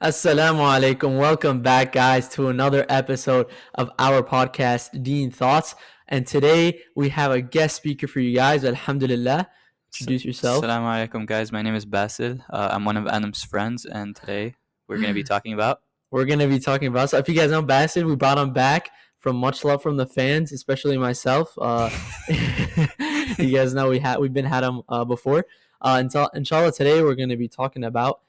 Assalamu alaikum. Welcome back, guys, to another episode of our podcast, Deen Thoughts. And today we have a guest speaker for you guys. Alhamdulillah. Introduce yourself. Assalamu alaikum, guys. My name is Basel. I'm one of Adam's friends, and today we're going to be talking about. We're going to be talking about, so if you guys know Bassett, we brought him back from much love from the fans, especially myself. You guys know we've been had him before. Inshallah, today we're going to be talking about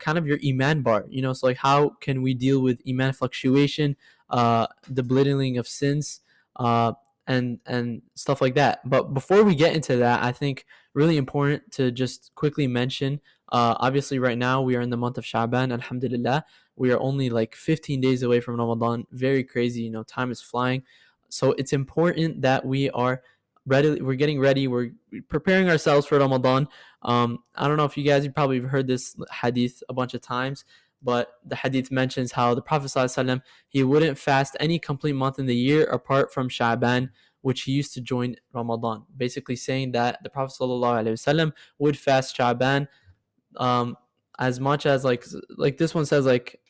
kind of your iman bar. So like how can we deal with iman fluctuation, the belittling of sins, and stuff like that. But before we get into that, I think really important to just quickly mention. Obviously, right now we are in the month of Shaban. Alhamdulillah, we are only like 15 days away from Ramadan. Very crazy, time is flying. So it's important that we are ready. We're getting ready. We're preparing ourselves for Ramadan. I don't know if you probably have heard this hadith a bunch of times, but the hadith mentions how the Prophet ﷺ, he wouldn't fast any complete month in the year apart from Shaban, which he used to join Ramadan. Basically saying that the Prophet ﷺ would fast Shaban as much as like this one says like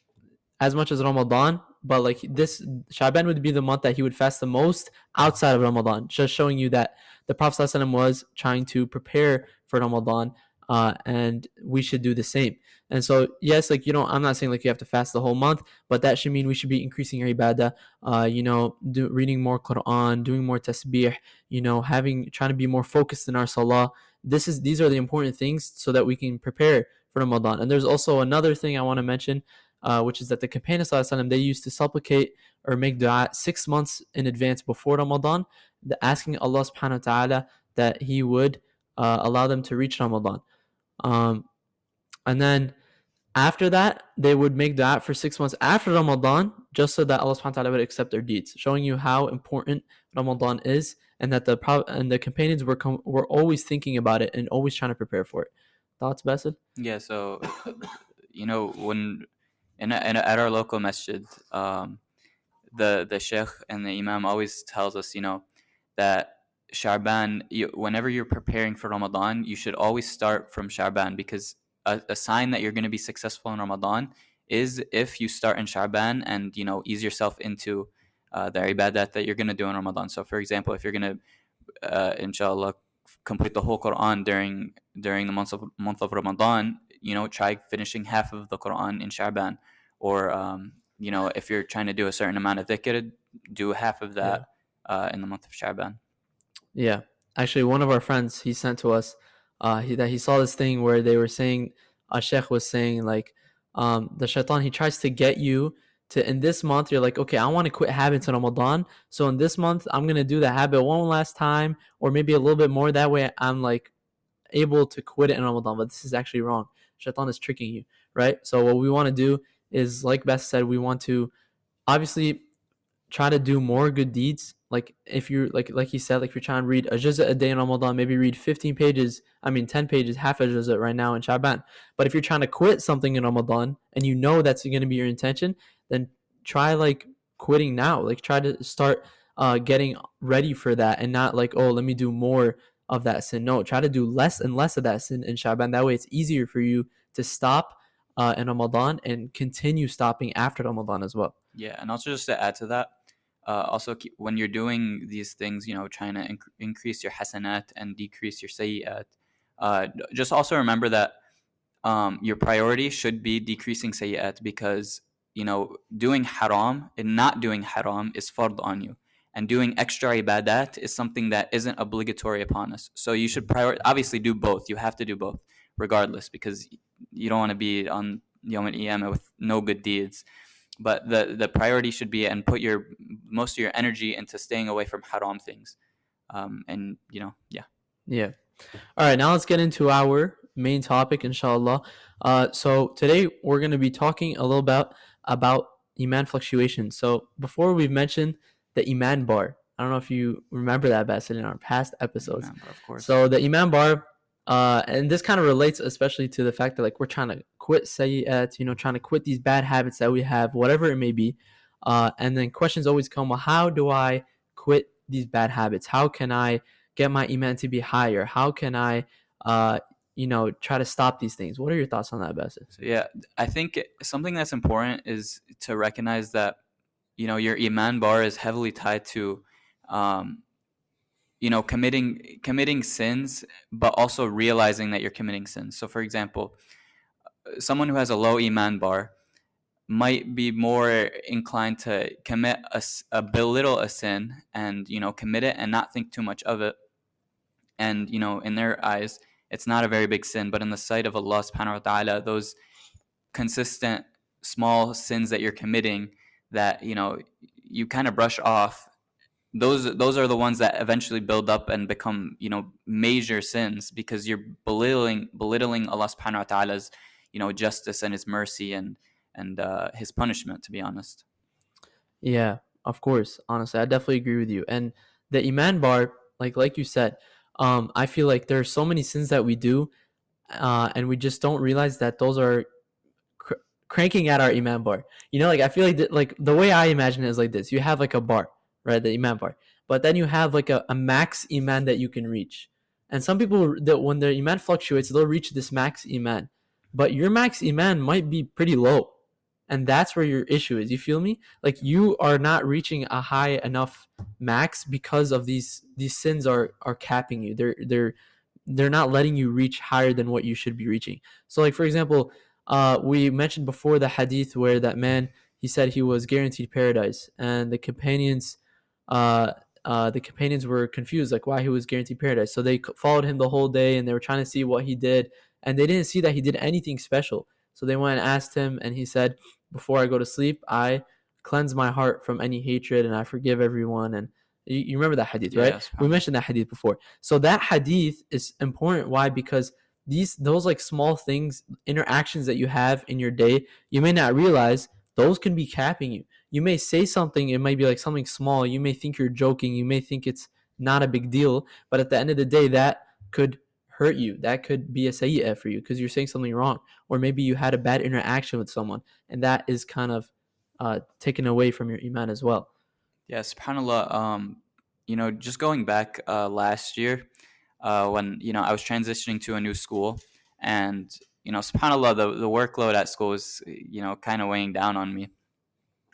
as much as Ramadan, but like this Shaban would be the month that he would fast the most outside of Ramadan, just showing you that the Prophet ﷺ was trying to prepare for Ramadan, and we should do the same. And so, yes, like I'm not saying like you have to fast the whole month, but that should mean we should be increasing our ibadah, reading more Quran, doing more tasbih, trying to be more focused in our salah. These are the important things so that we can prepare for Ramadan. And there's also another thing I want to mention, which is that the companion ﷺ, they used to supplicate or make dua 6 months in advance before Ramadan, asking Allah subhanahu wa ta'ala that He would allow them to reach Ramadan. And then after that, they would make dua for 6 months after Ramadan, just so that Allah subhanahu wa ta'ala would accept their deeds, showing you how important Ramadan is, and that the companions were always thinking about it and always trying to prepare for it. Thoughts, Basil? Yeah, so, when at our local masjid, the sheikh and the imam always tells us, that Shaban, whenever you're preparing for Ramadan, you should always start from Shaban, because a sign that you're going to be successful in Ramadan is if you start in Shaban and ease yourself into the ibadat that you're going to do in Ramadan. So, for example, if you're going to, inshallah, complete the whole Quran during the month of Ramadan, try finishing half of the Quran in Shaban, or if you're trying to do a certain amount of dhikr, do half of that in the month of Shaban. Yeah, actually, one of our friends, he sent to us that he saw this thing where they were saying, a sheikh was saying like, the shaitan, he tries to get you to, in this month you're like, okay, I want to quit habits in Ramadan, so in this month I'm gonna do the habit one last time, or maybe a little bit more. That way I'm like able to quit it in Ramadan. But this is actually wrong. Shaitan is tricking you, right? So what we want to do is, like Beth said, we want to obviously try to do more good deeds. Like if you're like he said, like if you're trying to read a juz'a a day in Ramadan, maybe read 15 pages, 10 pages, half a juz'a right now in Shaban. But if you're trying to quit something in Ramadan and you know that's going to be your intention, then try like quitting now. Like try to start getting ready for that, and not like, oh, let me do more of that sin. No, try to do less and less of that sin in Shaban. That way it's easier for you to stop in Ramadan and continue stopping after Ramadan as well. Yeah, and also just to add to that, also when you're doing these things, trying to increase your hasanat and decrease your sayyat, just also remember that your priority should be decreasing sayyat, because doing haram and not doing haram is fard on you, and doing extra ibadat is something that isn't obligatory upon us. So you should obviously do both. You have to do both regardless, because you don't want to be on Yawm al-Qiyamah with no good deeds. But the priority should be, and put your most of your energy into staying away from haram things. And yeah. Yeah. All right, now let's get into our main topic, inshallah. So today we're going to be talking a little about iman fluctuation. So before, we've mentioned the iman bar. I don't know if you remember that, Bassett, in our past episodes. Remember, of course. So the iman bar, and this kind of relates especially to the fact that like we're trying to quit sayyat, trying to quit these bad habits that we have, whatever it may be. And then questions always come, well, how do I quit these bad habits? How can I get my iman to be higher? How can I, try to stop these things. What are your thoughts on that, Bassett? So yeah, I think something that's important is to recognize that your iman bar is heavily tied to um, committing sins, but also realizing that you're committing sins. So for example, someone who has a low iman bar might be more inclined to commit a belittle a sin and commit it and not think too much of it. And in their eyes it's not a very big sin, but in the sight of Allah subhanahu wa ta'ala, those consistent small sins that you're committing that you kind of brush off, those are the ones that eventually build up and become major sins, because you're belittling Allah subhanahu wa ta'ala's justice and his mercy and his punishment, to be honest. Yeah, of course. Honestly, I definitely agree with you. And the iman bar, like you said, I feel like there are so many sins that we do, and we just don't realize that those are cranking at our iman bar. Like I feel like like the way I imagine it is like this: you have like a bar, right, the iman bar, but then you have like a max iman that you can reach. And some people that when their iman fluctuates, they'll reach this max iman, but your max iman might be pretty low, and that's where your issue is. You feel me? Like you are not reaching a high enough max because of these sins are capping you. They're not letting you reach higher than what you should be reaching. So like for example, we mentioned before the hadith where that man, he said he was guaranteed paradise, and uh, the companions were confused, like why he was guaranteed paradise. So they followed him the whole day, and they were trying to see what he did, and they didn't see that he did anything special. So they went and asked him, and he said, "Before I go to sleep, I cleanse my heart from any hatred, and I forgive everyone." And you remember that hadith, right? Yeah, We subhanallah. mentioned that hadith before. So that hadith is important. Why? Because those like small things, interactions that you have in your day, you may not realize those can be capping you. You may say something, it might be like something small, you may think you're joking, you may think it's not a big deal, but at the end of the day that could hurt you. That could be a sayyah for you because you're saying something wrong, or maybe you had a bad interaction with someone, and that is kind of taken away from your iman as well. Yeah, subhanallah. Just going back last year, when I was transitioning to a new school, and subhanallah, the workload at school was kind of weighing down on me,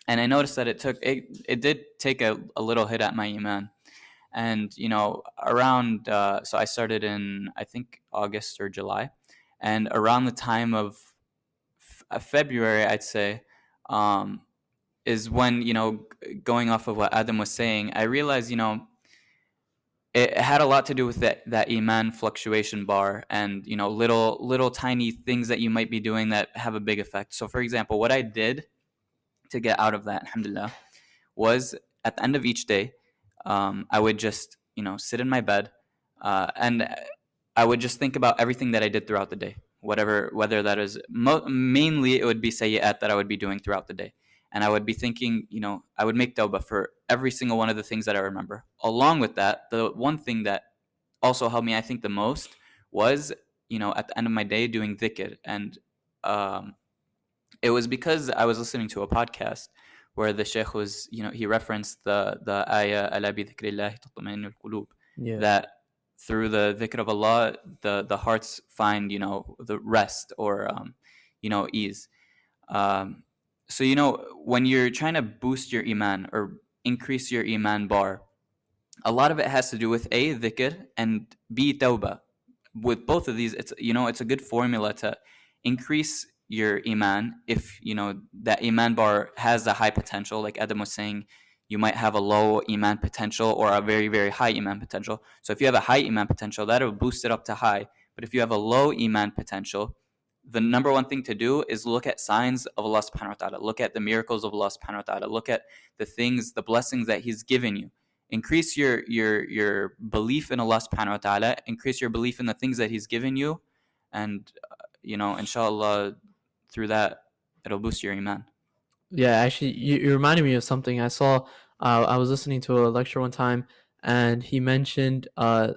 and I noticed that it did take a little hit at my iman. And around so I started in, I think, August or July, and around the time of February, I'd say, um, is when going off of what Adam was saying, I realized it had a lot to do with that iman fluctuation bar, and little tiny things that you might be doing that have a big effect. So for example, what I did to get out of that, alhamdulillah, was at the end of each day, I would just sit in my bed, and I would just think about everything that I did throughout the day, whether that is mainly it would be sayyat that I would be doing throughout the day, and I would be thinking, I would make tawbah for every single one of the things that I remember. Along with that, the one thing that also helped me, I think, the most was at the end of my day doing dhikr. And um, it was because I was listening to a podcast where the sheikh was, he referenced the ayah ala bi dhikrillahi tatma'innul qulub, Yeah. that through the dhikr of Allah, the hearts find the rest, or ease. Um, so when you're trying to boost your iman or increase your iman bar, a lot of it has to do with a dhikr and b tawbah. With both of these, it's a good formula to increase your iman. If that iman bar has a high potential, like Adam was saying, you might have a low iman potential or a very, very high iman potential. So if you have a high iman potential, that'll boost it up to high. But if you have a low iman potential, the number one thing to do is look at signs of Allah subhanahu wa ta'ala, look at the miracles of Allah subhanahu wa ta'ala, look at the blessings that He's given you. Increase your belief in Allah subhanahu wa ta'ala, increase your belief in the things that He's given you, and inshallah, through that it'll boost your iman. Yeah, actually, you reminded me of something I saw. I was listening to a lecture one time, and he mentioned,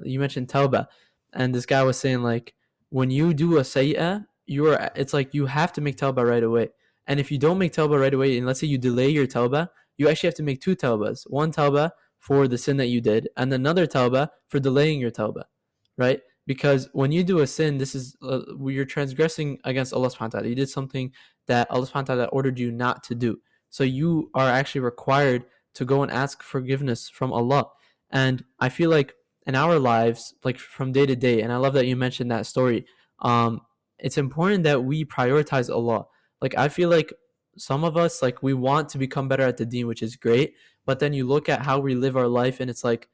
you mentioned tauba, and this guy was saying like, when you do a sayyah, it's like you have to make tauba right away, and if you don't make tauba right away, and let's say you delay your tauba, you actually have to make two taubas, one tauba for the sin that you did, and another tauba for delaying your tauba, right? because when you do a sin, this is you're transgressing against Allah subhanahu wa ta'ala. You did something that Allah subhanahu wa ta'ala ordered you not to do. So you are actually required to go and ask forgiveness from Allah. And I feel like in our lives, like from day to day, and I love that you mentioned that story, it's important that we prioritize Allah. Like I feel like some of us, like we want to become better at the deen, which is great, but then you look at how we live our life and it's like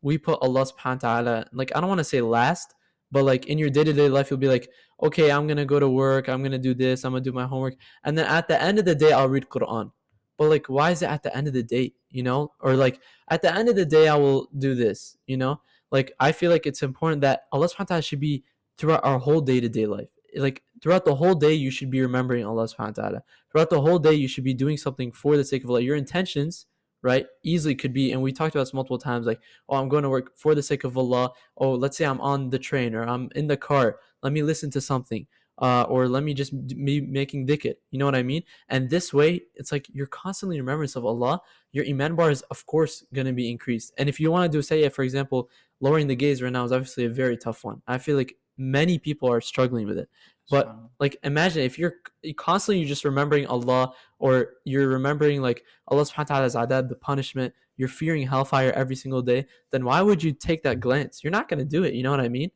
we put Allah subhanahu wa ta'ala, like I don't want to say last, but like in your day-to-day life you'll be like, okay, I'm gonna go to work, I'm gonna do this, I'm gonna do my homework, and then at the end of the day I'll read Quran. But like why is it at the end of the day, you know? Or like at the end of the day I will do this, you know? Like I feel like it's important that Allah subhanahu wa ta'ala should be throughout our whole day-to-day life. Like throughout the whole day you should be remembering Allah subhanahu wa ta'ala. Throughout the whole day you should be doing something for the sake of Allah. Your intentions, right, easily could be, and we talked about this multiple times, like, oh, I'm going to work for the sake of Allah. Oh, let's say I'm on the train or I'm in the car. Let me listen to something. Or let me just be making dhikr. You know what I mean? And this way, it's like you're constantly in remembrance of Allah. Your iman bar is, of course, going to be increased. And if you want to do, say, for example, lowering the gaze right now is obviously a very tough one. I feel like many people are struggling with it. But like, imagine if you're constantly just remembering Allah, or you're remembering like Allah subhanahu wa ta'ala's adab, the punishment, you're fearing hellfire every single day, then why would you take that glance? You're not going to do it. You know what I mean?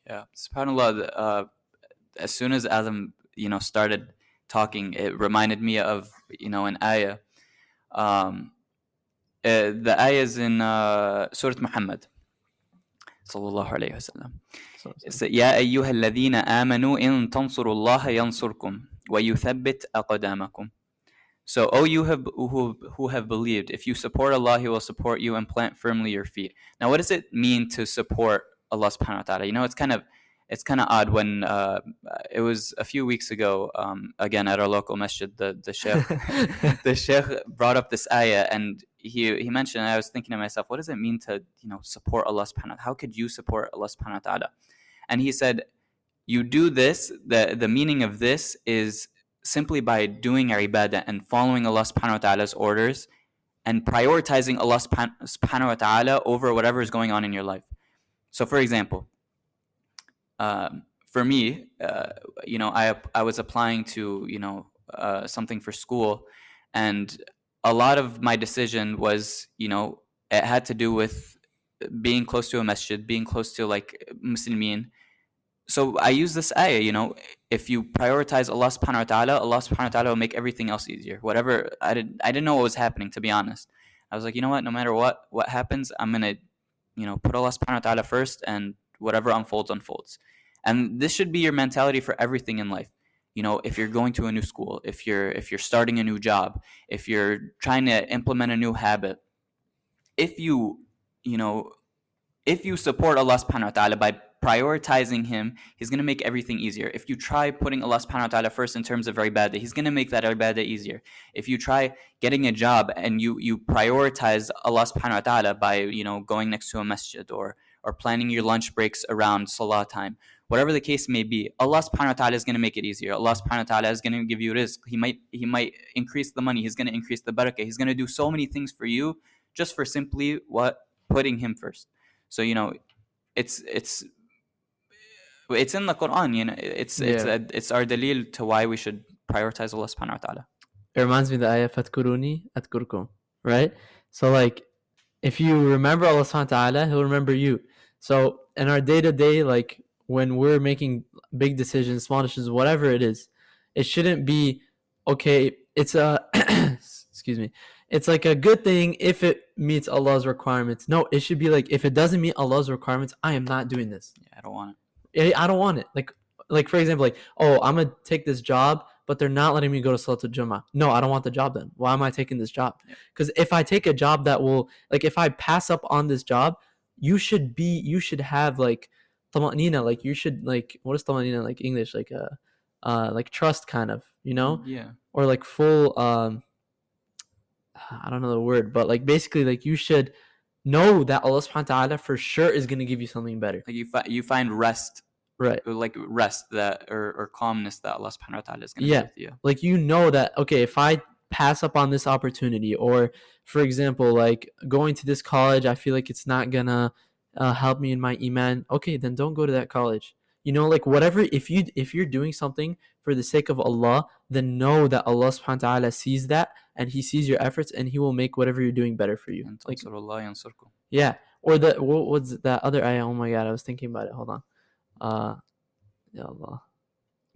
Yeah, subhanallah. As soon as Adam, started talking, it reminded me of, an ayah. The ayah is in Surah Muhammad sallallahu alayhi wasallam. It's يا أيها الذين آمنوا إن تنصروا الله ينصركم ويثبت أقدامكم. So, oh, you who have believed, if you support Allah, He will support you and plant firmly your feet. Now, what does it mean to support Allah subhanahu wa ta'ala? It's kind of odd when it was a few weeks ago, again at our local masjid, the sheikh the sheikh brought up this ayah, and he mentioned, and I was thinking to myself, what does it mean to support Allah subhanahu wa ta'ala? How could you support Allah subhanahu wa ta'ala? And he said, you do this, the meaning of this is simply by doing ibadah and following Allah subhanahu wa ta'ala's orders and prioritizing Allah subhanahu wa ta'ala over whatever is going on in your life. So for example, for me, I was applying to, something for school, and a lot of my decision was, it had to do with being close to a masjid, being close to like Muslimin. So I use this ayah, if you prioritize Allah subhanahu wa ta'ala, Allah subhanahu wa ta'ala will make everything else easier. Whatever, I didn't know what was happening, to be honest. I was like, you know what, no matter what happens, I'm going to, put Allah subhanahu wa ta'ala first, and whatever unfolds. And this should be your mentality for everything in life. If you're going to a new school, if you're starting a new job, if you're trying to implement a new habit, if you support Allah subhanahu wa ta'ala by prioritizing Him, He's going to make everything easier. If you try putting Allah subhanahu wa ta'ala first in terms of ibadah, He's going to make that ibadah easier. If you try getting a job and you prioritize Allah subhanahu wa ta'ala by, going next to a masjid, or planning your lunch breaks around salah time, whatever the case may be, Allah subhanahu wa ta'ala is going to make it easier. Allah subhanahu wa ta'ala is going to give you rizq. He might increase the money. He's going to increase the barakah. He's going to do so many things for you just for simply putting Him first. So it's in the Quran. It's our dalil to why we should prioritize Allah subhanahu wa ta'ala. It reminds me of the ayah fatkuruni atkurkum, right? So like if you remember Allah subhanahu wa ta'ala, He'll remember you. So in our day-to-day, like when we're making big decisions, small decisions, whatever it is, it shouldn't be, okay, it's a excuse me, it's like a good thing if it meets Allah's requirements. No, it should be like, if it doesn't meet Allah's requirements, I am not doing this. Yeah, I don't want it. Like for example, like, oh, I'm gonna take this job, but they're not letting me go to Salatul Jummah. No, I don't want the job then. Why am I taking this job? Because if I take a job that will, like, if I pass up on this job, you should have like tamanina, like you should, like, what is tamanina like English, like trust kind of, Yeah. or like full I don't know the word, but like basically like you should know that Allah subhanahu wa ta'ala for sure is going to give you something better. Like you find rest, right? Like rest that or calmness that Allah subhanahu wa ta'ala is going to give you. Like that, okay, if I pass up on this opportunity, or for example, like going to this college, I feel like it's not gonna help me in my iman. Okay, then don't go to that college. You know, like whatever. If you're doing something for the sake of Allah, then know that Allah subhanahu wa taala sees that, and He sees your efforts, and He will make whatever you're doing better for you. إن Like, تنصروا الله ينصركم. yeah. Or the what's that other ayah? Oh my god, I was thinking about it. Hold on. Ya Allah.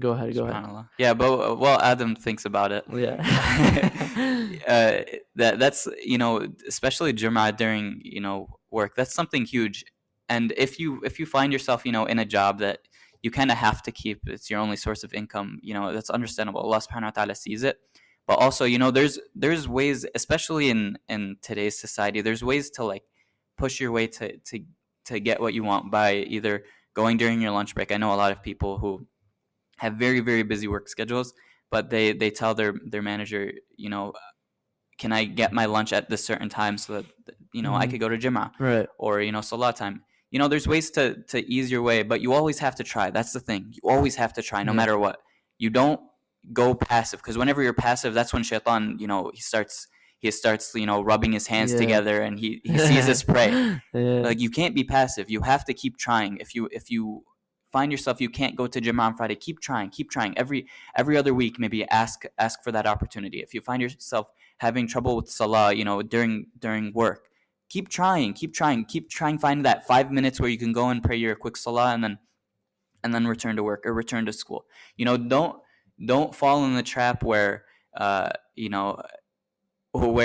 Go ahead. Go ahead. Subhanallah. Yeah, but while Adam thinks about it, Yeah. that's especially Jum'ah during work. That's something huge. And if you find yourself in a job that you kind of have to keep, it's your only source of income. That's understandable. Allah Subhanahu wa Taala sees it. But also, there's ways, especially in today's society, there's ways to like push your way to get what you want by either going during your lunch break. I know a lot of people who have very very busy work schedules, but they tell their manager, can I get my lunch at this certain time so that I could go to Jim'ah Right. or Salah time. There's ways to ease your way, but you always have to try. That's the thing. You always have to try, no Yeah. matter what. You don't go passive, because whenever you're passive, that's when Shaitan, he starts rubbing his hands Yeah. together, and he sees his prey. Yeah. Like, you can't be passive. You have to keep trying. If you find yourself you can't go to Jim'ah on Friday, keep trying, keep trying. Every other week, maybe ask for that opportunity. If you find yourself having trouble with Salah, during work, keep trying, keep trying, keep trying. Find that 5 minutes where you can go and pray your quick Salah, and then return to work or return to school. Don't fall in the trap where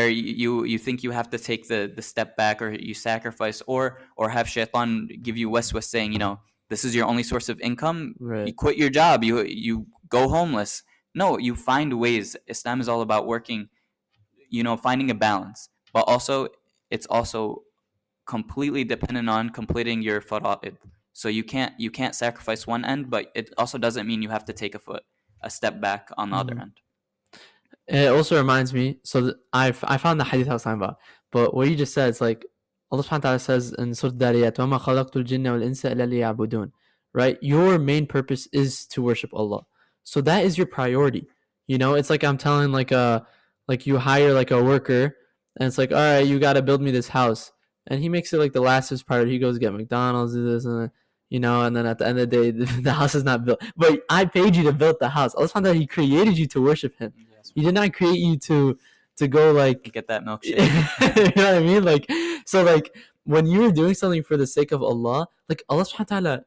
you think you have to take the step back, or you sacrifice, or have Shaitan give you waswas saying, this is your only source of income. You Right. quit your job. You go homeless. No, you find ways. Islam is all about working, finding a balance. But also, it's also completely dependent on completing your fara'id. So you can't sacrifice one end, but it also doesn't mean you have to take a step back on the other Mhm. end. It also reminds me. So I found the hadith I was talking about, but what you just said, it's like Allah Subhanahu wa Taala says in Surah Dariyat, وَمَا خَلَقْتُ الْجِنَّ وَالْإِنسَ إِلَّا لِيَعْبُدُونَ. Right, your main purpose is to worship Allah. So that is your priority. It's like I'm telling like you hire like a worker, and it's like, all right, you got to build me this house, and he makes it like the last priority. He goes get McDonald's, this and that. And then at the end of the day, the house is not built. But I paid you to build the house. Allah Subhanahu wa Taala, He created you to worship Him. Yes, He did not create you to go like get that you milkshake. know what I mean? Like, so like when you're doing something for the sake of Allah, like Allah subhanahu wa ta'ala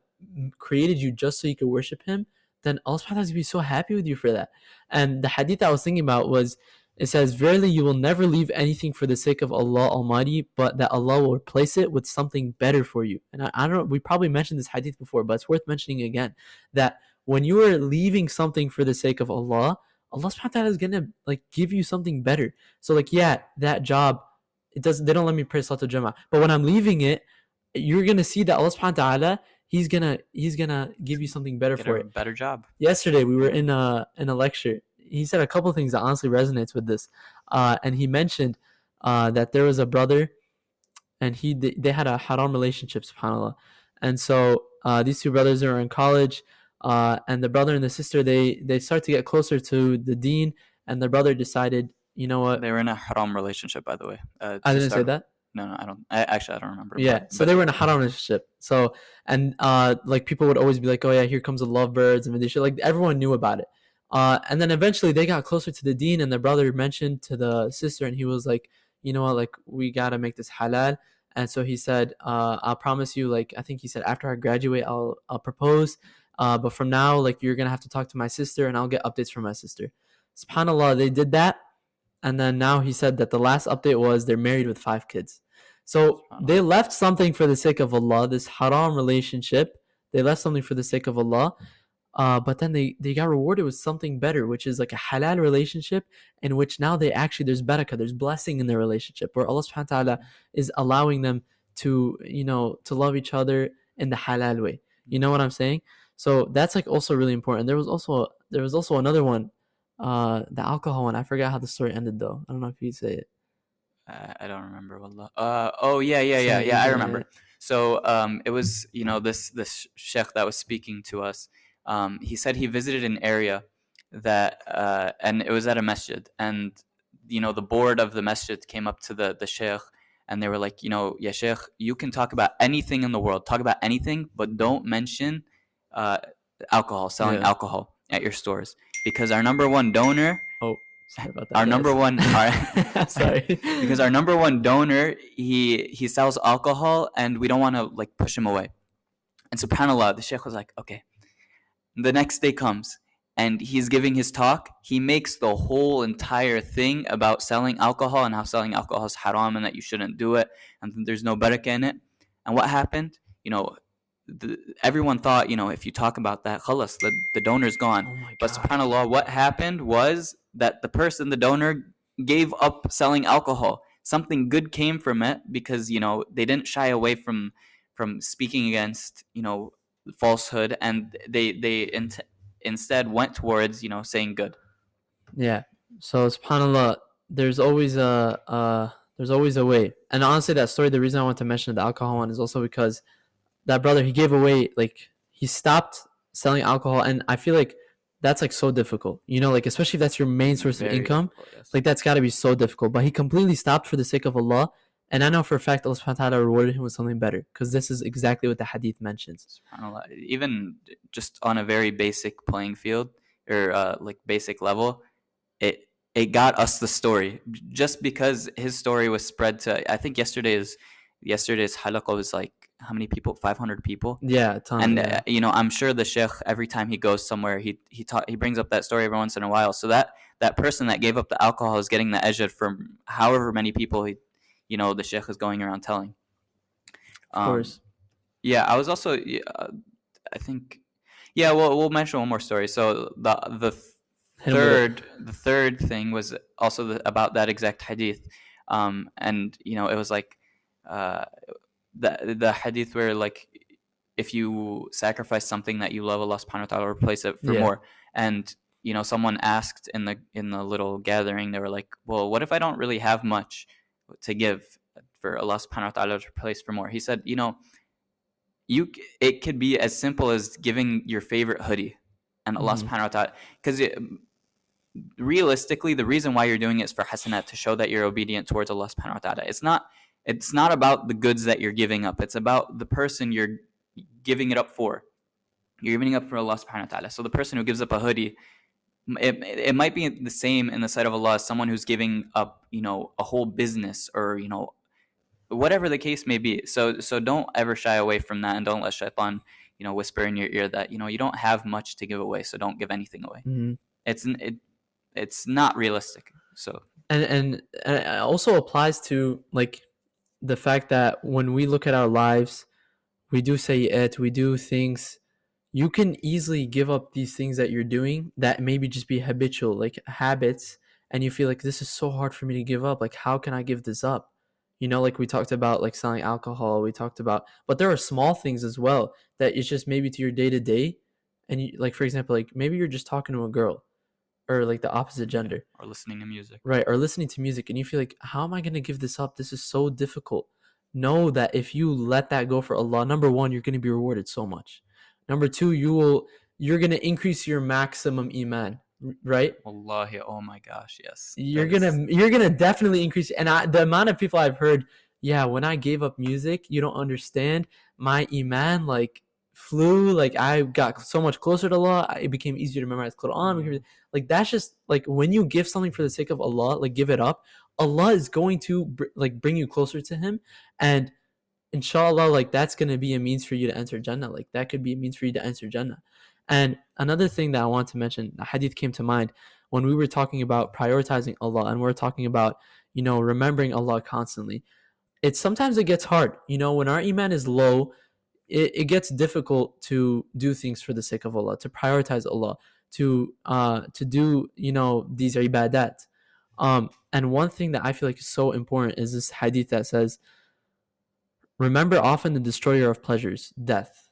created you just so you could worship Him, then Allah subhanahu wa ta'ala is gonna be so happy with you for that. And the hadith I was thinking about was, it says, verily you will never leave anything for the sake of Allah Almighty, but that Allah will replace it with something better for you. And I don't know, we probably mentioned this hadith before, but it's worth mentioning again, that when you are leaving something for the sake of Allah subhanahu wa ta'ala is gonna like give you something better. So like, yeah, that job, they don't let me pray Salatul Jama'ah. But when I'm leaving it, you're gonna see that Allah subhanahu wa ta'ala, He's gonna give you something better Get for a it. better job. Yesterday we were in a lecture. He said a couple of things that honestly resonates with this. And he mentioned that there was a brother, and they had a haram relationship, subhanAllah. And so these two brothers are in college, and the brother and the sister, they start to get closer to the Deen, and the brother decided, you know what? They were in a haram relationship, by the way. I To didn't say start. that. No, no, I don't. Actually, I don't remember. Yeah, so But they were in a haram relationship. So, and like people would always be like, "Oh yeah, here comes the lovebirds," and they should, like, everyone knew about it. And then eventually they got closer to the Deen, and the brother mentioned to the sister, and he was like, "You know what? Like, we gotta make this halal." And so he said, "I'll promise you, like, I think he said, after I graduate, I'll propose. But from now, like, you're gonna have to talk to my sister, and I'll get updates from my sister." Subhanallah, they did that, and then now he said that the last update was they're married with 5 kids. So they subhanallah. left something for the sake of Allah, this haram relationship. They left something for the sake of Allah, but then they got rewarded with something better, which is like a halal relationship, in which now there's barakah, there's blessing in their relationship, where Allah subhanahu wa ta'ala is allowing them to love each other in the halal way. You know what I'm saying? So that's like also really important. There was also another one, the alcohol one. I forgot how the story ended though. I don't know if you'd say it. I don't remember. Wallah. Oh, yeah, yeah, yeah, Say yeah. I the remember. So it was this sheikh that was speaking to us. He said he visited an area that and it was at a masjid, and the board of the masjid came up to the sheikh, and they were like, yeah, Sheikh, you can talk about anything in the world, talk about anything, but don't mention uh, alcohol, selling Yeah. alcohol at your stores, because our number one donor, Oh, sorry about that, our number guys. one, our Sorry. because our number one donor, he sells alcohol, and we don't want to like push him away. And subhanallah, the Sheikh was like, okay. The next day comes, and he's giving his talk. He makes the whole entire thing about selling alcohol and how selling alcohol is haram and that you shouldn't do it and there's no barakah in it. And what happened? Everyone thought, if you talk about that, khalas, the donor's gone. Oh my But god. subhanAllah, what happened was that the person, the donor, gave up selling alcohol. Something good came from it because, they didn't shy away from speaking against, falsehood, and instead went towards, saying good. Yeah. So subhanallah, there's always a way. And honestly, that story, the reason I want to mention the alcohol one is also because that brother, he gave away, like, he stopped selling alcohol, and I feel like that's like so difficult, like, especially if that's your main source of Very income. difficult, yes. Like, that's got to be so difficult, but he completely stopped for the sake of Allah. And I know for a fact Allah subhanahu wa ta'ala rewarded him with something better, because this is exactly what the hadith mentions. SubhanAllah. Even just on a very basic playing field, or like basic level, it got us the story, just because his story was spread to, I think yesterday's halaqah was like, how many people? 500 people. Yeah, a ton. And Yeah, I'm sure the sheikh, every time he goes somewhere, he brings up that story every once in a while, so that person that gave up the alcohol is getting the ajr from however many people the sheikh is going around telling. of course. Yeah, I was also, I think, yeah, we'll mention one more story. So Hit him with it. the third thing was also about that exact hadith, and it was like uh, the hadith where, like, if you sacrifice something that you love, Allah subhanahu wa ta'ala replace it for Yeah. more. And someone asked in the little gathering, they were like, well, what if I don't really have much to give for Allah subhanahu wa ta'ala to replace for more? He said, it could be as simple as giving your favorite hoodie, and Allah Mhm. subhanahu wa ta'ala, because realistically, the reason why you're doing it is for hasanat, to show that you're obedient towards Allah subhanahu wa ta'ala. It's not about the goods that you're giving up. It's about the person you're giving it up for. You're giving it up for Allah subhanahu wa ta'ala. So the person who gives up a hoodie, it might be the same in the sight of Allah as someone who's giving up, a whole business, or, whatever the case may be. So don't ever shy away from that, and don't let shaitan, whisper in your ear that, you don't have much to give away, so don't give anything away. Mhm. It's not realistic. So And it also applies to, like, the fact that when we look at our lives, we do say it, we do things. You can easily give up these things that you're doing that maybe just be habitual, like habits, and you feel like this is so hard for me to give up. Like, how can I give this up? Like we talked about, like selling alcohol, we talked about, but there are small things as well that it's just maybe to your day to day. And you, like, for example, like maybe you're just talking to a girl or like the opposite yeah, gender, or listening to music. right? Or listening to music, and you feel like, how am I going to give this up? This is so difficult. Know that if you let that go for Allah, number one, you're going to be rewarded so much. Number two, you're going to increase your maximum iman, right? Wallahi, oh my gosh, yes, You're that going is. to you're going to definitely increase. And the amount of people I've heard, yeah, when I gave up music, you don't understand, my iman like flew, like I got so much closer to Allah. It became easier to memorize Quran. Like, that's just like when you give something for the sake of Allah, like give it up, Allah is going to like bring you closer to Him, and inshallah, like that's going to be a means for you to enter Jannah. Like that could be a means for you to enter Jannah. And another thing that I want to mention, a hadith came to mind when we were talking about prioritizing Allah, and we're talking about, remembering Allah constantly. It's sometimes it gets hard, when our iman is low. It gets difficult to do things for the sake of Allah, to prioritize Allah, to do, these ibadat. And one thing that I feel like is so important is this hadith that says, remember often the destroyer of pleasures, death,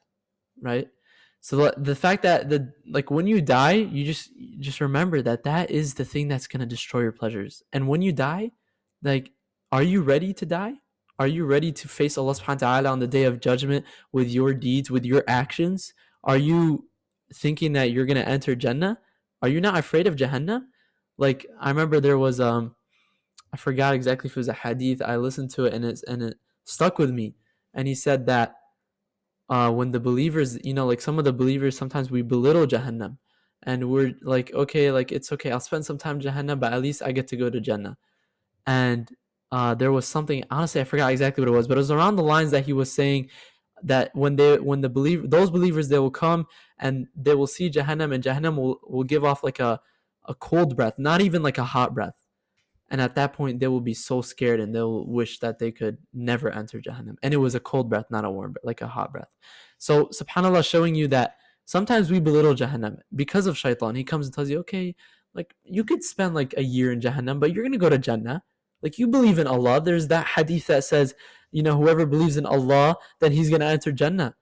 right? So the fact that like when you die, you just remember that that is the thing that's going to destroy your pleasures. And when you die, like, are you ready to die? Are you ready to face Allah subhanahu wa ta'ala on the day of judgment with your deeds, with your actions? Are you thinking that you're going to enter Jannah? Are you not afraid of Jahannam? Like, I remember there was I forgot exactly if it was a hadith. I listened to it, and it stuck with me. And he said that when the believers, like some of the believers, sometimes we belittle Jahannam, and we're like, okay, like it's okay, I'll spend some time in Jahannam, but at least I get to go to Jannah. And there was something, honestly, I forgot exactly what it was, but it was around the lines that he was saying that those believers, they will come and they will see Jahannam, and Jahannam will give off like a cold breath, not even like a hot breath. And at that point, they will be so scared and they'll wish that they could never enter Jahannam. And it was a cold breath, not a warm breath, like a hot breath. So, subhanAllah, showing you that sometimes we belittle Jahannam because of shaitan. He comes and tells you, okay, like you could spend like a year in Jahannam, but you're going to go to Jannah. Like you believe in Allah. There's that hadith that says, whoever believes in Allah, then he's going to enter Jannah.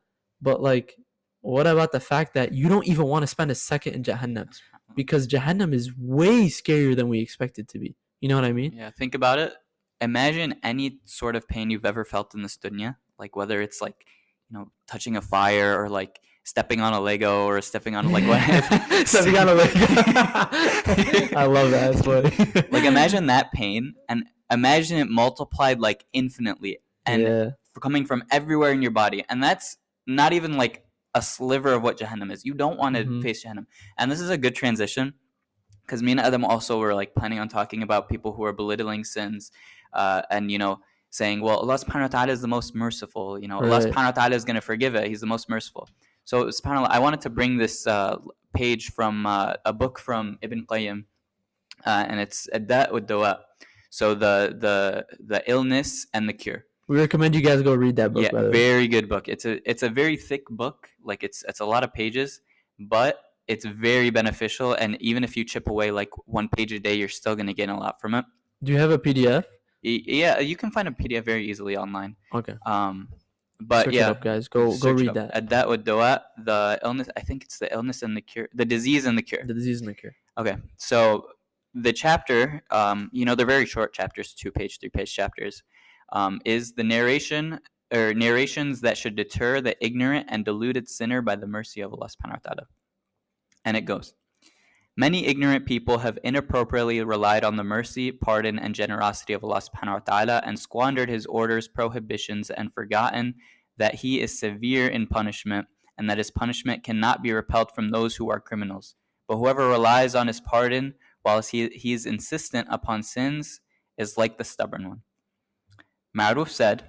But like, what about the fact that you don't even want to spend a second in Jahannam? Because Jahannam is way scarier than we expect it to be. You know what I mean? Yeah, think about it. Imagine any sort of pain you've ever felt in this dunya, like whether it's like, touching a fire or like stepping on a Lego or stepping on like what stepping on a Lego. I love that. It's funny. Like imagine that pain and imagine it multiplied like infinitely and coming from everywhere in your body. And that's not even like a sliver of what Jahannam is. You don't want to face Jahannam. And this is a good transition because me and Adam also were like planning on talking about people who are belittling sins and saying, well, Allah subhanahu wa ta'ala is the most merciful, Allah subhanahu wa ta'ala is going to forgive it, he's the most merciful. So subhanAllah, I wanted to bring this page from a book from Ibn Qayyim, and it's Ad-Da' wad-Dawa. So the illness and the cure. We recommend you guys go read that book. Yeah, very good book. It's a very thick book, like it's a lot of pages, but it's very beneficial, and even if you chip away like one page a day, you're still going to gain a lot from it. Do you have a PDF? Yeah, you can find a PDF very easily online. Okay. But search yeah, it up, guys. Go read that. Ad-Da' wad-Dawa, the illness. I think it's the illness and the cure, the disease and the cure. The disease and the cure. Okay, so the chapter, they're very short chapters, 2-page, 3-page chapters, is the narration or narrations that should deter the ignorant and deluded sinner by the mercy of Allah subhanahu wa ta'ala. And it goes, many ignorant people have inappropriately relied on the mercy, pardon, and generosity of Allah subhanahu wa ta'ala and squandered his orders, prohibitions, and forgotten that he is severe in punishment and that his punishment cannot be repelled from those who are criminals. But whoever relies on his pardon whilst he is insistent upon sins is like the stubborn one. Ma'ruf said,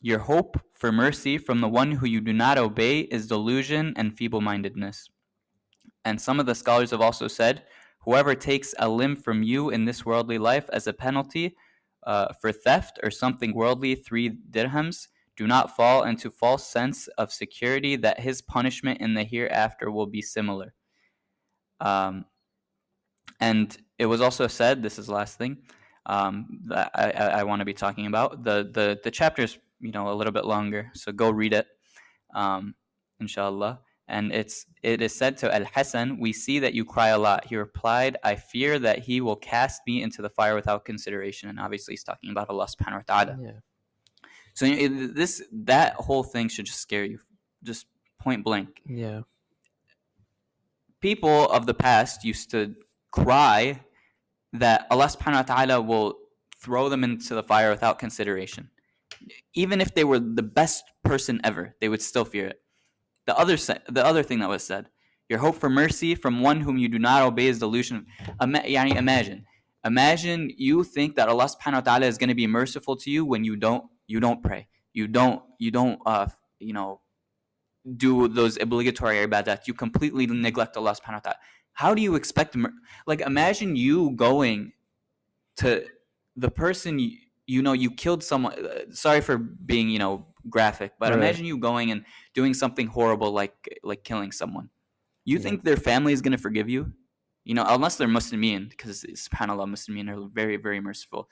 your hope for mercy from the one who you do not obey is delusion and feeble-mindedness. And some of the scholars have also said, whoever takes a limb from you in this worldly life as a penalty for theft or something worldly, 3 dirhams, do not fall into false sense of security that his punishment in the hereafter will be similar. And it was also said, this is the last thing that I want to be talking about. The chapter's a little bit longer, so go read it, inshallah. And it is said to Al-Hasan, we see that you cry a lot. He replied, I fear that he will cast me into the fire without consideration. And obviously he's talking about Allah subhanahu wa ta'ala. Yeah. So that whole thing should just scare you, just point blank. Yeah. People of the past used to cry that Allah subhanahu wa ta'ala will throw them into the fire without consideration. Even if they were the best person ever, they would still fear it. The other thing that was said, your hope for mercy from one whom you do not obey is delusion. Imagine you think that Allah subhanahu wa ta'ala is going to be merciful to you when you don't pray. You don't do those obligatory ibadat. You completely neglect Allah subhanahu wa ta'ala. How do you expect imagine you going to the person you killed someone. Sorry for being graphic, but imagine you going and doing something horrible like killing someone. You think their family is going to forgive you? Unless they're Muslimin, because subhanAllah, Muslimin are very, very merciful.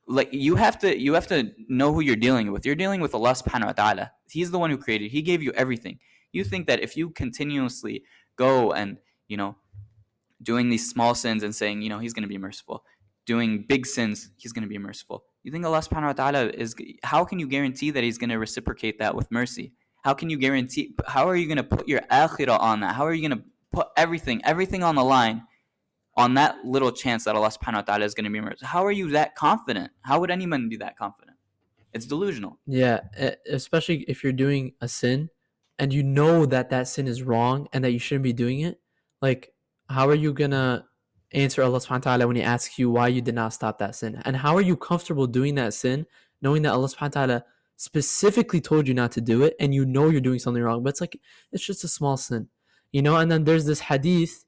Like you have to know who you're dealing with. You're dealing with Allah subhanahu wa ta'ala. He's the one who created. He gave you everything. You think that if you continuously go and doing these small sins and saying he's going to be merciful, doing big sins, he's going to be merciful. You think Allah subhanahu wa ta'ala is, how can you guarantee that he's going to reciprocate that with mercy? How are you going to put your akhirah on that? How are you going to put everything on the line on that little chance that Allah subhanahu wa ta'ala is going to be merciful. How are you that confident? How would anyone be that confident? It's delusional. Yeah, especially if you're doing a sin and you know that that sin is wrong and that you shouldn't be doing it. Like, how are you gonna answer Allah subhanahu wa ta'ala when he asks you why you did not stop that sin? And how are you comfortable doing that sin knowing that Allah subhanahu wa ta'ala specifically told you not to do it and you know you're doing something wrong? But it's like, it's just a small sin, you know? And then there's this hadith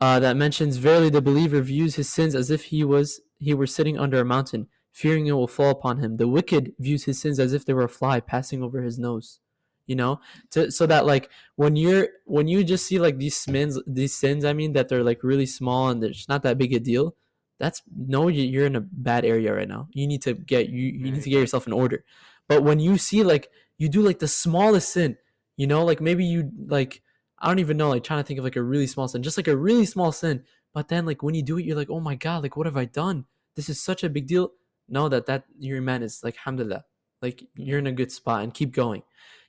that mentions, verily the believer views his sins as if he were sitting under a mountain, fearing it will fall upon him. The wicked views his sins as if they were a fly passing over his nose. You know, so that like when you just see like these sins, I mean, that they're like really small and it's not that big a deal. That's no, you're in a bad area right now. You need to get you need to get yourself in order. But when you see like you do like the smallest sin, you know, like maybe you like, I don't even know, like trying to think of like a really small sin, just like a really small sin. But then like when you do it, you're like, oh my God, like what have I done? This is such a big deal. Know that your iman is like, alhamdulillah, like you're in a good spot and keep going,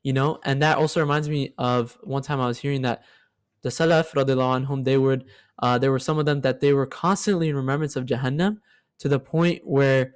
you know. And that also reminds me of one time I was hearing that the Salaf radiallahu anhum, there were some of them that they were constantly in remembrance of Jahannam to the point where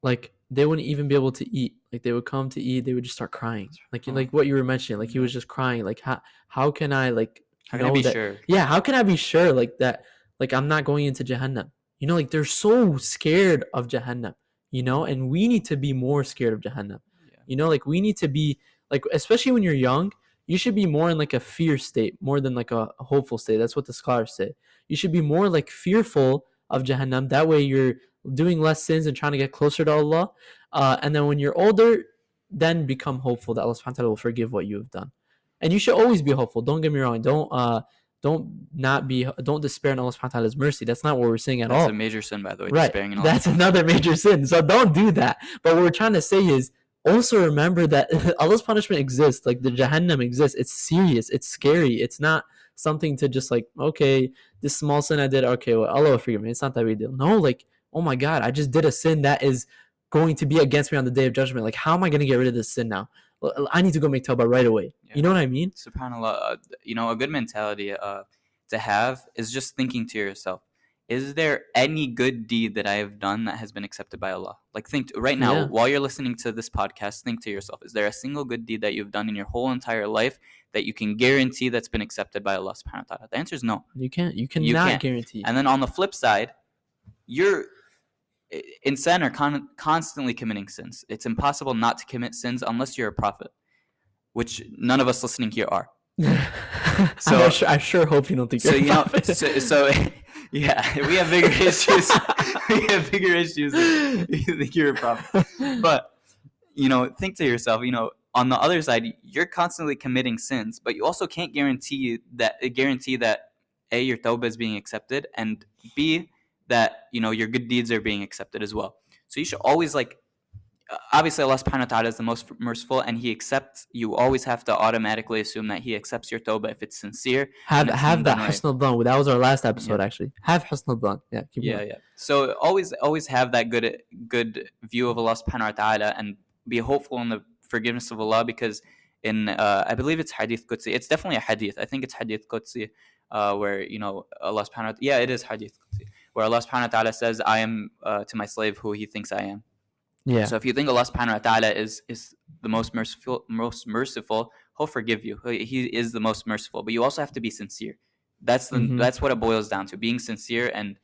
like they wouldn't even be able to eat. Like they would come to eat, they would just start crying. Like what you were mentioning, like he was just crying. Like how can I like How can I be that? sure? Yeah, how can I be sure like that? Like I'm not going into Jahannam. You know, like they're so scared of Jahannam. You know, and we need to be more scared of Jahannam. Yeah. You know, like we need to be like, especially when you're young, you should be more in like a fear state more than like a hopeful state. That's what the scholars say. You should be more like fearful of Jahannam. That way you're doing less sins and trying to get closer to Allah. And then when you're older, then become hopeful that Allah subhanahu wa ta'ala will forgive what you have done. And you should always be hopeful. Don't get me wrong. Don't despair in Allah subhanahu wa ta'ala's mercy. That's not what we're saying at all. That's a major sin, by the way. Right. Despairing in Allah. That's another major sin. So don't do that. But what we're trying to say is also remember that Allah's punishment exists. Like the Jahannam exists. It's serious. It's scary. It's not something to just like, okay, this small sin I did, okay, well, Allah will forgive me. It's not that big deal. No, like, oh my God, I just did a sin that is going to be against me on the day of judgment. Like, how am I going to get rid of this sin now? I need to go make tawbah right away. Yeah. You know what I mean? SubhanAllah, a good mentality to have is just thinking to yourself, is there any good deed that I have done that has been accepted by Allah? Like think right now, while you're listening to this podcast, think to yourself, is there a single good deed that you've done in your whole entire life that you can guarantee that's been accepted by Allah subhanahu wa ta'ala? The answer is no. You can't. You cannot guarantee. And then on the flip side, insan are constantly committing sins. It's impossible not to commit sins unless you're a prophet, which none of us listening here are. So I sure hope you don't think you're a prophet. So yeah, we have bigger issues. We have bigger issues than you think you're a prophet. But think to yourself, on the other side, you're constantly committing sins, but you also can't guarantee that A, your tawbah is being accepted, and B, that your good deeds are being accepted as well. So you should always obviously Allah subhanahu wa ta'ala is the most merciful, and he accepts. You always have to automatically assume that he accepts your tawbah if it's sincere. Have that husn al-dhan. That was our last episode, actually. Have husn al-dhan. Yeah. So always have that good view of Allah subhanahu wa ta'ala and be hopeful in the forgiveness of Allah, because in I believe it's hadith Qudsi. It's definitely a hadith. I think it's hadith Qudsi, where Allah subhanahu wa ta'ala, yeah, it is hadith Qudsi, where Allah subhanahu wa ta'ala says, I am to my slave who he thinks I am. Yeah. So if you think Allah subhanahu wa ta'ala is the most merciful, he'll forgive you. He is the most merciful. But you also have to be sincere. That's what it boils down to. Being sincere and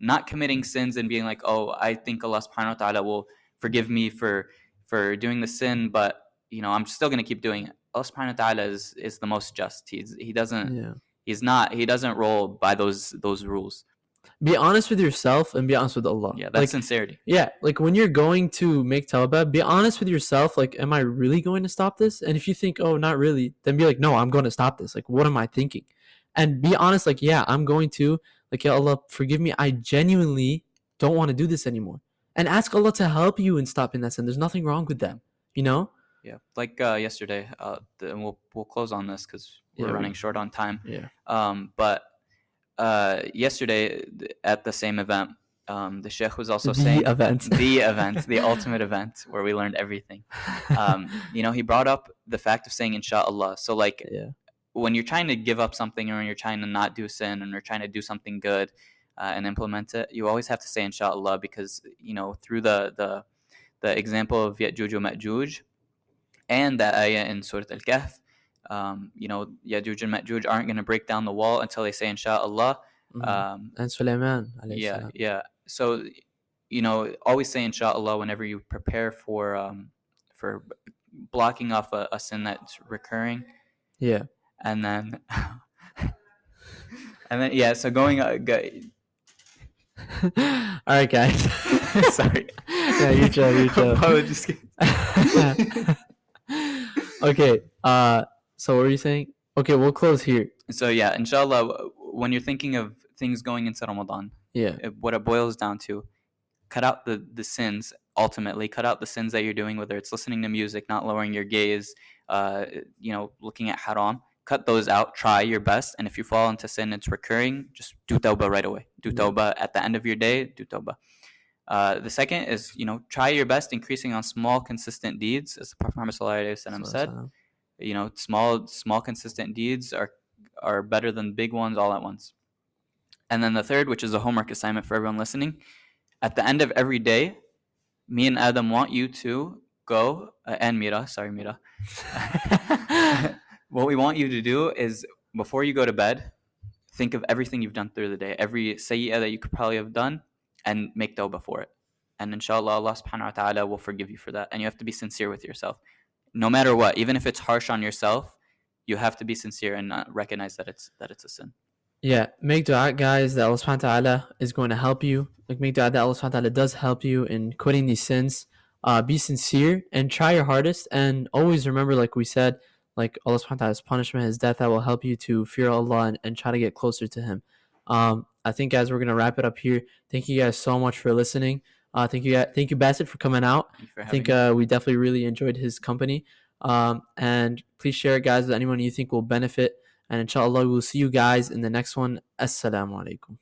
not committing sins and being like, oh, I think Allah subhanahu wa ta'ala will forgive me for doing the sin, but I'm still gonna keep doing it. Allah subhanahu wa ta'ala is the most just. He doesn't roll by those rules. Be honest with yourself and be honest with Allah. Yeah, that's sincerity. Yeah, like when you're going to make tawbah, be honest with yourself. Like, am I really going to stop this? And if you think, oh, not really, then be like, no, I'm going to stop this. Like, what am I thinking? And be honest, like, yeah, I'm going to. Like, ya Allah, forgive me. I genuinely don't want to do this anymore. And ask Allah to help you in stopping that sin. There's nothing wrong with that, Yeah. Like yesterday, and we'll close on this because we're running short on time. Yeah. But yesterday at the same event, the Sheikh was also saying the ultimate event where we learned everything. He brought up the fact of saying inshallah. So when you're trying to give up something, or when you're trying to not do sin, and you're trying to do something good and implement it, you always have to say inshallah, because through the example of Ya'juj and Ma'juj and that ayah in Surah Al-Kahf, Ya'juj and Ma'juj aren't going to break down the wall until they say inshallah. Mhm. Um, And Sulaiman alayhi yeah, salam. yeah. So always say inshallah whenever you prepare for blocking off a sin that's recurring. Yeah. And then yeah, so going All right, guys. sorry. Yeah, you chill. You chill. Apologies. Okay. So what were you saying? Okay, we'll close here. So yeah, inshallah, when you're thinking of things going into Ramadan, Yeah. what it boils down to, cut out the sins. Ultimately, cut out the sins that you're doing, whether it's listening to music, not lowering your gaze, looking at haram. Cut those out. Try your best, and if you fall into sin, it's recurring. Just do tawbah right away. Do Yeah. tawbah at the end of your day. Do tawbah. The second is, try your best increasing on small, consistent deeds, as the Prophet Muhammad SAW said. So. Small, consistent deeds are better than big ones all at once. And then the third, which is a homework assignment for everyone listening, at the end of every day, me and Adam want you to go, and Mira, sorry, Mira. What we want you to do is, before you go to bed, think of everything you've done through the day, every sayyah that you could probably have done, and make tawbah for it. And inshallah, Allah subhanahu wa ta'ala will forgive you for that. And you have to be sincere with yourself. No matter what, even if it's harsh on yourself, you have to be sincere and recognize that it's a sin. Yeah, make dua, guys, that Allah subhanahu wa ta'ala is going to help you. Like, make dua that Allah subhanahu wa ta'ala does help you in quitting these sins. Be sincere and try your hardest. And always remember, like we said, like Allah subhanahu wa ta'ala's punishment, His death, that will help you to fear Allah and try to get closer to Him. I think, guys, we're going to wrap it up here. Thank you guys so much for listening. Thank you, Bassett, for coming out. I think we definitely really enjoyed his company. And please share it, guys, with anyone you think will benefit. And inshallah, we'll see you guys in the next one. Assalamu alaikum.